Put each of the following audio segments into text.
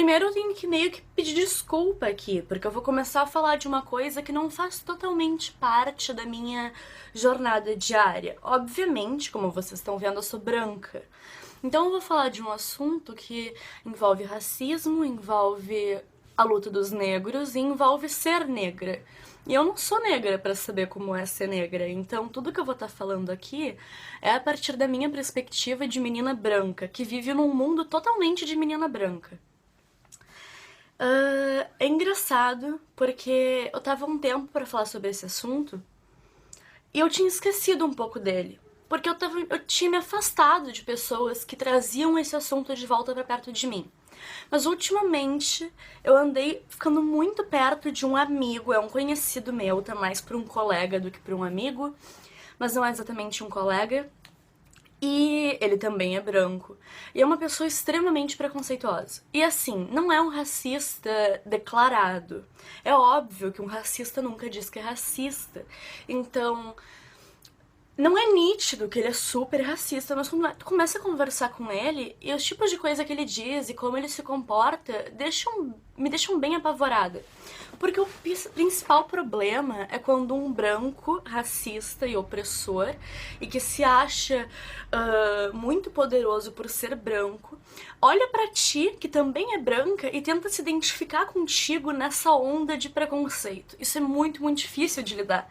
Primeiro eu tenho que meio que pedir desculpa aqui, porque eu vou começar a falar de uma coisa que não faz totalmente parte da minha jornada diária. Obviamente, como vocês estão vendo, eu sou branca. Então eu vou falar de um assunto que envolve racismo, envolve a luta dos negros e envolve ser negra. E eu não sou negra pra saber como é ser negra, então tudo que eu vou estar falando aqui é a partir da minha perspectiva de menina branca, que vive num mundo totalmente de menina branca. É engraçado, porque eu tava um tempo pra falar sobre esse assunto e eu tinha esquecido um pouco dele. Porque eu tinha me afastado de pessoas que traziam esse assunto de volta pra perto de mim. Mas ultimamente eu andei ficando muito perto de um amigo, é um conhecido meu, tá mais pra um colega do que pra um amigo, mas não é exatamente um colega. E ele também é branco. E é uma pessoa extremamente preconceituosa. E assim, não é um racista declarado. É óbvio que um racista nunca diz que é racista. Então, não é nítido que ele é super racista, mas quando tu começa a conversar com ele, e os tipos de coisa que ele diz e como ele se comporta me deixam bem apavorada. Porque o principal problema é quando um branco racista e opressor, e que se acha muito poderoso por ser branco, olha pra ti, que também é branca, e tenta se identificar contigo nessa onda de preconceito. Isso é muito, muito difícil de lidar.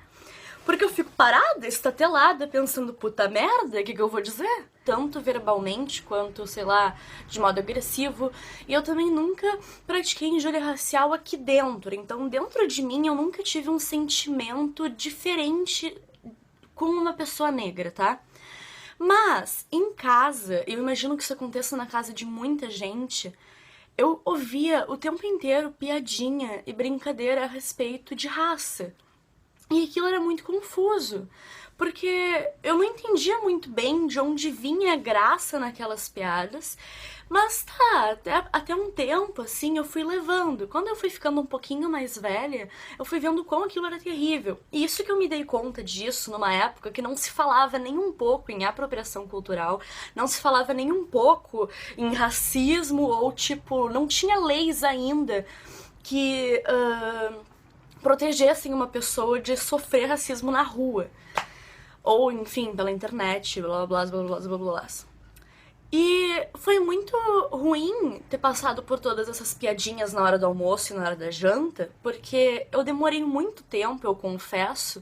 Porque eu fico parada, estatelada, pensando, puta merda, o que eu vou dizer? Tanto verbalmente quanto, sei lá, de modo agressivo. E eu também nunca pratiquei injúria racial aqui dentro. Então, dentro de mim, eu nunca tive um sentimento diferente com uma pessoa negra, tá? Mas, em casa, eu imagino que isso aconteça na casa de muita gente, eu ouvia o tempo inteiro piadinha e brincadeira a respeito de raça. E aquilo era muito confuso, porque eu não entendia muito bem de onde vinha a graça naquelas piadas, mas tá, até um tempo, assim, eu fui levando. Quando eu fui ficando um pouquinho mais velha, eu fui vendo como aquilo era terrível. E isso que eu me dei conta disso numa época que não se falava nem um pouco em apropriação cultural, não se falava nem um pouco em racismo, ou tipo, não tinha leis ainda que protegessem uma pessoa de sofrer racismo na rua. Ou, enfim, pela internet, blá blá blá blá blá blá blá. E foi muito ruim ter passado por todas essas piadinhas na hora do almoço e na hora da janta, porque eu demorei muito tempo, eu confesso,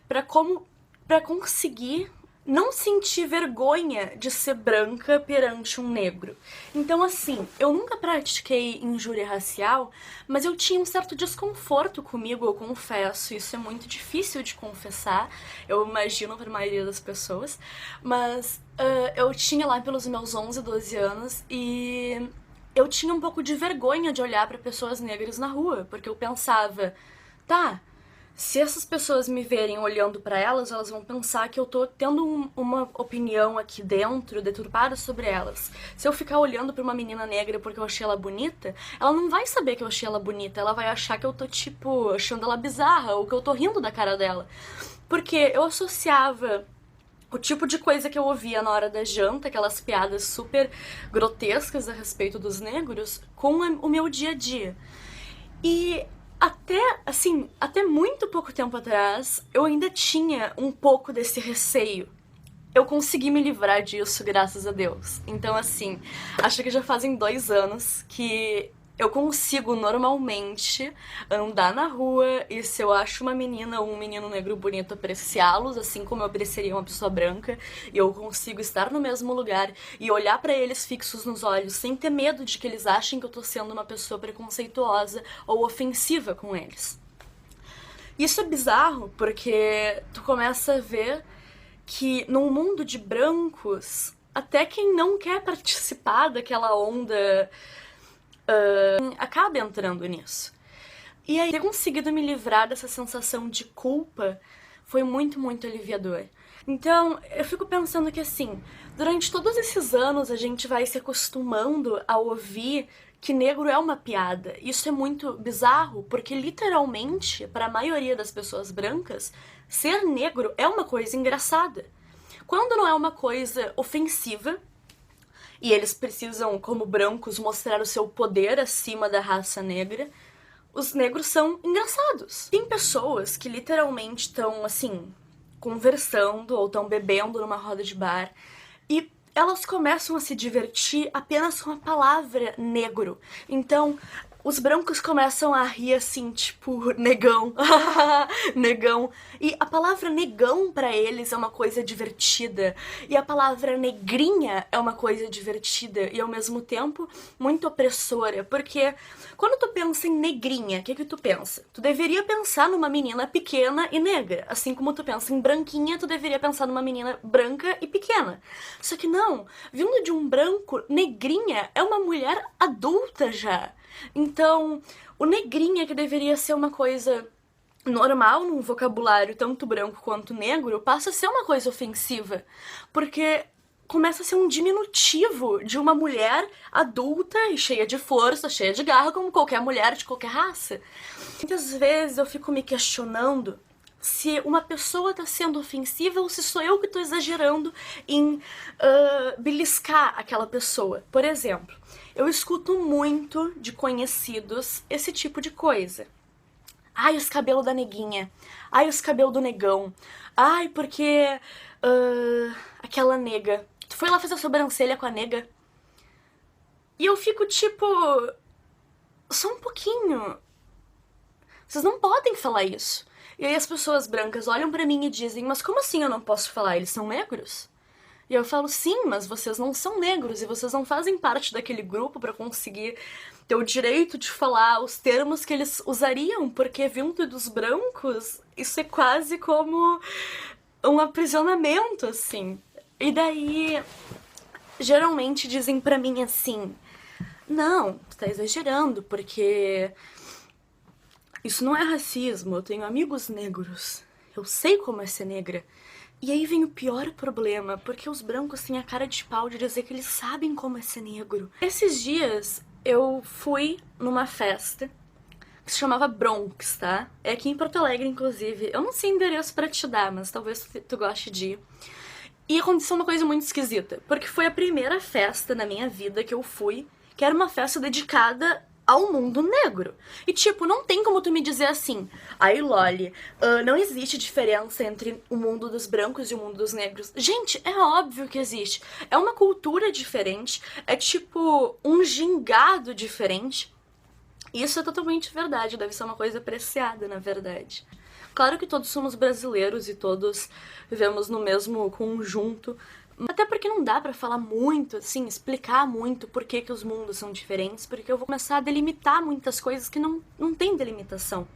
pra conseguir não sentir vergonha de ser branca perante um negro. Então, assim, eu nunca pratiquei injúria racial, mas eu tinha um certo desconforto comigo, eu confesso. Isso é muito difícil de confessar, eu imagino para a maioria das pessoas. Mas eu tinha lá pelos meus 11, 12 anos e eu tinha um pouco de vergonha de olhar para pessoas negras na rua, porque eu pensava, tá, se essas pessoas me verem olhando pra elas, elas vão pensar que eu tô tendo uma opinião aqui dentro deturpada sobre elas. Se eu ficar olhando pra uma menina negra porque eu achei ela bonita, ela não vai saber que eu achei ela bonita, ela vai achar que eu tô, tipo, achando ela bizarra ou que eu tô rindo da cara dela. Porque eu associava o tipo de coisa que eu ouvia na hora da janta, aquelas piadas super grotescas a respeito dos negros, com o meu dia a dia. E até muito pouco tempo atrás, eu ainda tinha um pouco desse receio. Eu consegui me livrar disso, graças a Deus. Então, assim, acho que já fazem 2 anos que eu consigo normalmente andar na rua e se eu acho uma menina ou um menino negro bonito, apreciá-los, assim como eu apreciaria uma pessoa branca, e eu consigo estar no mesmo lugar e olhar pra eles fixos nos olhos sem ter medo de que eles achem que eu tô sendo uma pessoa preconceituosa ou ofensiva com eles. Isso é bizarro porque tu começa a ver que num mundo de brancos, até quem não quer participar daquela onda acaba entrando nisso. E aí, ter conseguido me livrar dessa sensação de culpa foi muito, muito aliviador. Então, eu fico pensando que, assim, durante todos esses anos a gente vai se acostumando a ouvir que negro é uma piada. Isso é muito bizarro, porque literalmente, para a maioria das pessoas brancas, ser negro é uma coisa engraçada. Quando não é uma coisa ofensiva, e eles precisam, como brancos, mostrar o seu poder acima da raça negra, os negros são engraçados. Tem pessoas que literalmente estão, assim, conversando ou estão bebendo numa roda de bar e elas começam a se divertir apenas com a palavra negro. Então, os brancos começam a rir assim, tipo, negão, negão. E a palavra negão pra eles é uma coisa divertida. E a palavra negrinha é uma coisa divertida e ao mesmo tempo muito opressora. Porque quando tu pensa em negrinha, o que que tu pensa? Tu deveria pensar numa menina pequena e negra. Assim como tu pensa em branquinha, tu deveria pensar numa menina branca e pequena. Só que não, vindo de um branco, negrinha é uma mulher adulta já. Então, o negrinha, que deveria ser uma coisa normal num vocabulário tanto branco quanto negro, passa a ser uma coisa ofensiva. Porque começa a ser um diminutivo de uma mulher adulta e cheia de força, cheia de garra, como qualquer mulher de qualquer raça. Muitas vezes eu fico me questionando se uma pessoa tá sendo ofensiva ou se sou eu que tô exagerando em beliscar aquela pessoa. Por exemplo, eu escuto muito de conhecidos esse tipo de coisa. Ai, os cabelos da neguinha. Ai, os cabelos do negão. Ai, porque aquela nega. Tu foi lá fazer a sobrancelha com a nega? E eu fico tipo, só um pouquinho. Vocês não podem falar isso. E aí as pessoas brancas olham pra mim e dizem, mas como assim eu não posso falar? Eles são negros? E eu falo, sim, mas vocês não são negros e vocês não fazem parte daquele grupo pra conseguir ter o direito de falar os termos que eles usariam, porque vindo dos brancos, isso é quase como um aprisionamento, assim. E daí, geralmente dizem pra mim assim, não, tu tá exagerando, porque isso não é racismo, eu tenho amigos negros. Eu sei como é ser negra. E aí vem o pior problema, porque os brancos têm a cara de pau de dizer que eles sabem como é ser negro. Esses dias eu fui numa festa que se chamava Bronx, tá? É aqui em Porto Alegre, inclusive. Eu não sei o endereço pra te dar, mas talvez tu goste de ir. E aconteceu uma coisa muito esquisita, porque foi a primeira festa na minha vida que eu fui, que era uma festa dedicada ao mundo negro. E tipo, não tem como tu me dizer assim, aí Loli, não existe diferença entre o mundo dos brancos e o mundo dos negros. Gente, é óbvio que existe. É uma cultura diferente, é tipo um gingado diferente. Isso é totalmente verdade, deve ser uma coisa apreciada, na verdade. Claro que todos somos brasileiros e todos vivemos no mesmo conjunto, até porque não dá pra falar muito, assim, explicar muito por que os mundos são diferentes, porque eu vou começar a delimitar muitas coisas que não tem delimitação.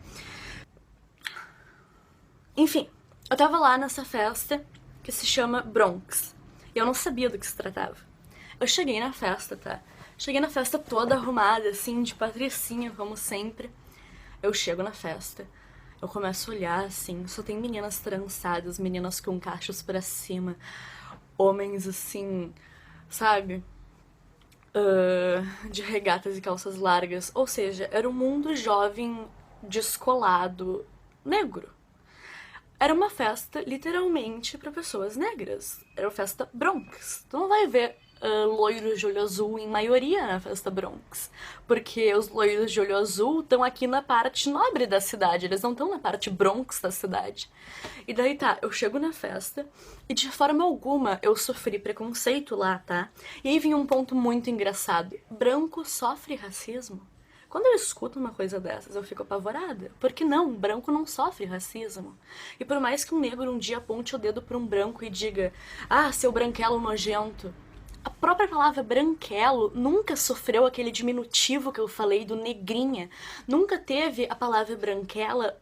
Enfim, eu tava lá nessa festa que se chama Bronx, e eu não sabia do que se tratava. Eu cheguei na festa, tá? Cheguei na festa toda arrumada, assim, de patricinha, como sempre. Eu chego na festa, eu começo a olhar, assim, só tem meninas trançadas, meninas com cachos pra cima, homens, assim, sabe? De regatas e calças largas. Ou seja, era um mundo jovem, descolado, negro. Era uma festa, literalmente, pra pessoas negras. Era uma festa Bronx. Tu não vai ver loiros de olho azul em maioria na festa Bronx. Porque os loiros de olho azul estão aqui na parte nobre da cidade, eles não estão na parte Bronx da cidade. E daí tá, eu chego na festa e de forma alguma eu sofri preconceito lá, tá? E aí vinha um ponto muito engraçado. Branco sofre racismo? Quando eu escuto uma coisa dessas, eu fico apavorada. Porque não, branco não sofre racismo. E por mais que um negro um dia aponte o dedo pra um branco e diga, ah, seu branquelo nojento, a própria palavra branquelo nunca sofreu aquele diminutivo que eu falei do negrinha. Nunca teve a palavra branquela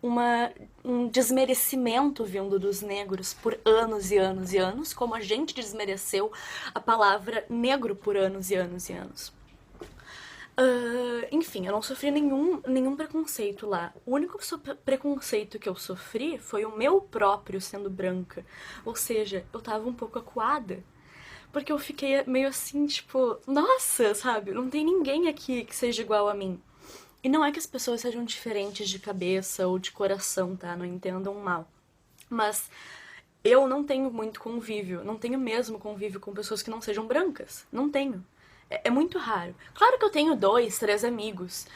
um desmerecimento vindo dos negros por anos e anos e anos, como a gente desmereceu a palavra negro por anos e anos e anos. Enfim, eu não sofri nenhum preconceito lá. O único preconceito que eu sofri foi o meu próprio sendo branca. Ou seja, eu tava um pouco acuada. Porque eu fiquei meio assim, tipo, nossa, sabe? Não tem ninguém aqui que seja igual a mim. E não é que as pessoas sejam diferentes de cabeça ou de coração, tá? Não entendam mal. Mas eu não tenho muito convívio, não tenho mesmo convívio com pessoas que não sejam brancas. Não tenho. É muito raro. Claro que eu tenho 2, 3 amigos.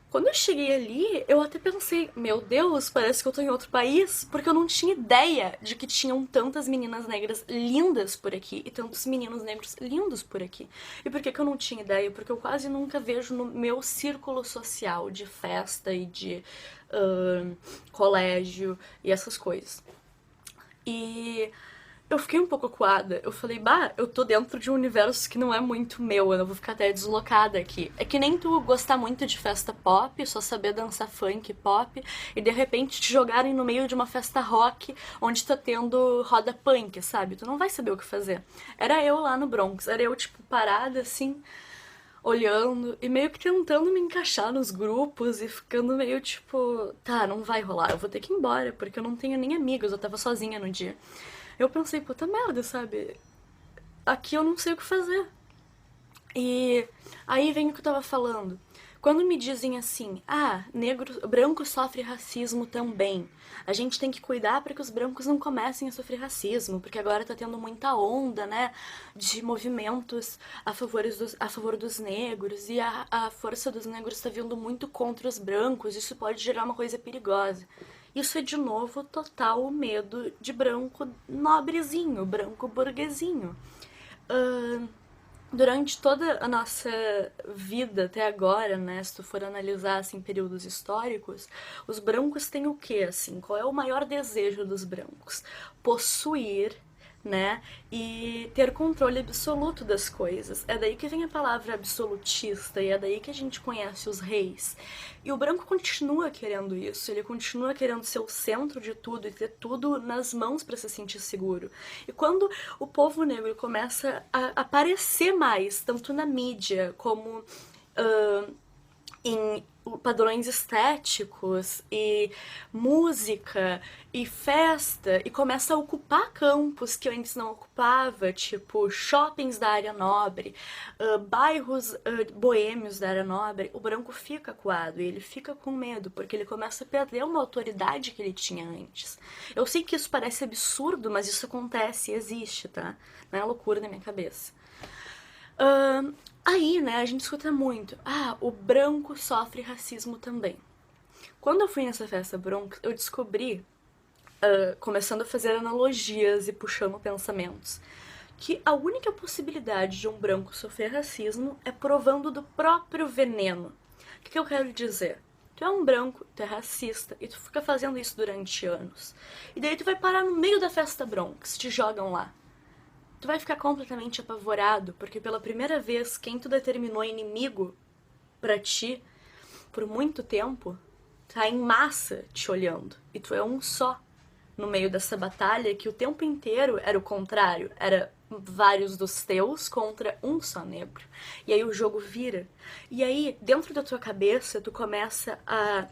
Quando eu cheguei ali, eu até pensei, meu Deus, parece que eu tô em outro país, porque eu não tinha ideia de que tinham tantas meninas negras lindas por aqui e tantos meninos negros lindos por aqui. E por que que eu não tinha ideia? Porque eu quase nunca vejo no meu círculo social de festa e de colégio e essas coisas. E eu fiquei um pouco acuada. Eu falei, bah, eu tô dentro de um universo que não é muito meu, eu não vou ficar até deslocada aqui. É que nem tu gostar muito de festa pop, só saber dançar funk pop, e de repente te jogarem no meio de uma festa rock onde tá tendo roda punk, sabe? Tu não vai saber o que fazer. Era eu lá no Bronx, era eu, tipo, parada assim, olhando e meio que tentando me encaixar nos grupos e ficando meio tipo, tá, não vai rolar, eu vou ter que ir embora, porque eu não tenho nem amigos, eu tava sozinha no dia. Eu pensei, puta merda, sabe? Aqui eu não sei o que fazer. E aí vem o que eu tava falando. Quando me dizem assim, ah, negro, branco sofre racismo também. A gente tem que cuidar para que os brancos não comecem a sofrer racismo, porque agora tá tendo muita onda, né, de movimentos a favor dos negros e a força dos negros está vindo muito contra os brancos. Isso pode gerar uma coisa perigosa. Isso é de novo total medo de branco nobrezinho, branco burguesinho. Ahn, Durante toda a nossa vida até agora, né, se tu for analisar assim períodos históricos, os brancos têm o quê assim? Qual é o maior desejo dos brancos? Possuir, né, e ter controle absoluto das coisas. É daí que vem a palavra absolutista e é daí que a gente conhece os reis. E o branco continua querendo isso, ele continua querendo ser o centro de tudo e ter tudo nas mãos para se sentir seguro. E quando o povo negro começa a aparecer mais, tanto na mídia como em padrões estéticos e música e festa e começa a ocupar campos que antes não ocupava, tipo shoppings da área nobre, bairros boêmios da área nobre, o branco fica acuado e ele fica com medo porque ele começa a perder uma autoridade que ele tinha antes. Eu sei que isso parece absurdo, mas isso acontece e existe, tá? Não é loucura na minha cabeça. Aí, né, a gente escuta muito. Ah, o branco sofre racismo também. Quando eu fui nessa festa Bronx, eu descobri, começando a fazer analogias e puxando pensamentos, que a única possibilidade de um branco sofrer racismo é provando do próprio veneno. O que eu quero dizer? Tu é um branco, tu é racista, e tu fica fazendo isso durante anos. E daí tu vai parar no meio da festa Bronx, te jogam lá. Tu vai ficar completamente apavorado, porque pela primeira vez quem tu determinou inimigo pra ti por muito tempo tá em massa te olhando. E tu é um só no meio dessa batalha que o tempo inteiro era o contrário. Era vários dos teus contra um só negro. E aí o jogo vira. E aí, dentro da tua cabeça, tu começa a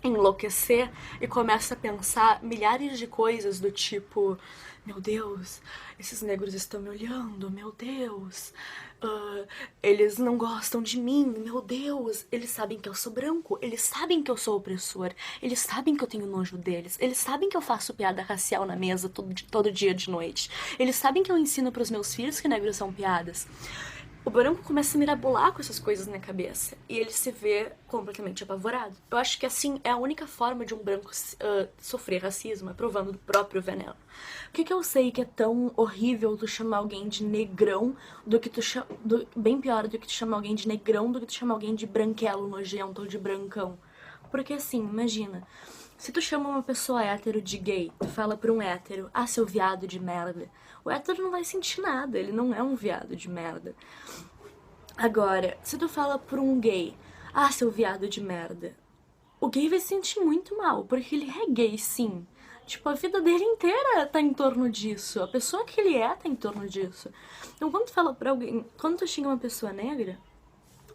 enlouquecer e começa a pensar milhares de coisas do tipo, meu Deus, esses negros estão me olhando, meu Deus, eles não gostam de mim, meu Deus, eles sabem que eu sou branco, eles sabem que eu sou opressor, eles sabem que eu tenho nojo deles, eles sabem que eu faço piada racial na mesa todo dia de noite, eles sabem que eu ensino pros meus filhos que negros são piadas. O branco começa a mirabolar com essas coisas na cabeça e ele se vê completamente apavorado. Eu acho que assim é a única forma de um branco sofrer racismo, é provando do próprio veneno. Por que eu sei que é tão horrível tu chamar alguém de negrão do que tu bem pior do que tu chamar alguém de negrão do que tu chamar alguém de branquelo nojento ou de brancão? Porque assim, imagina, se tu chama uma pessoa hétero de gay, tu fala pra um hétero, ah, seu viado de merda. O hétero não vai sentir nada, ele não é um viado de merda. Agora, se tu fala pra um gay, ah, seu viado de merda, o gay vai se sentir muito mal, porque ele é gay, sim. Tipo, a vida dele inteira tá em torno disso. A pessoa que ele é tá em torno disso. Então, quando tu fala pra alguém, quando tu xinga uma pessoa negra,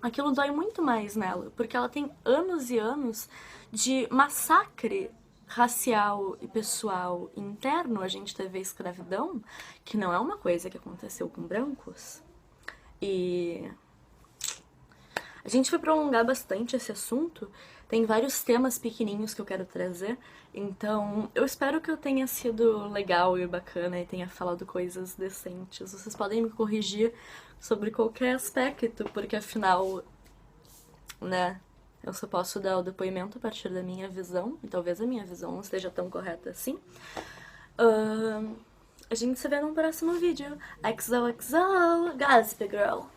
aquilo dói muito mais nela, porque ela tem anos e anos de massacre racial e pessoal interno. A gente teve a escravidão, que não é uma coisa que aconteceu com brancos. E a gente vai prolongar bastante esse assunto. Tem vários temas pequenininhos que eu quero trazer, então eu espero que eu tenha sido legal e bacana e tenha falado coisas decentes. Vocês podem me corrigir sobre qualquer aspecto, porque afinal, né, eu só posso dar o depoimento a partir da minha visão, e talvez a minha visão não esteja tão correta assim. A gente se vê num próximo vídeo. XOXO, Gossip Girl!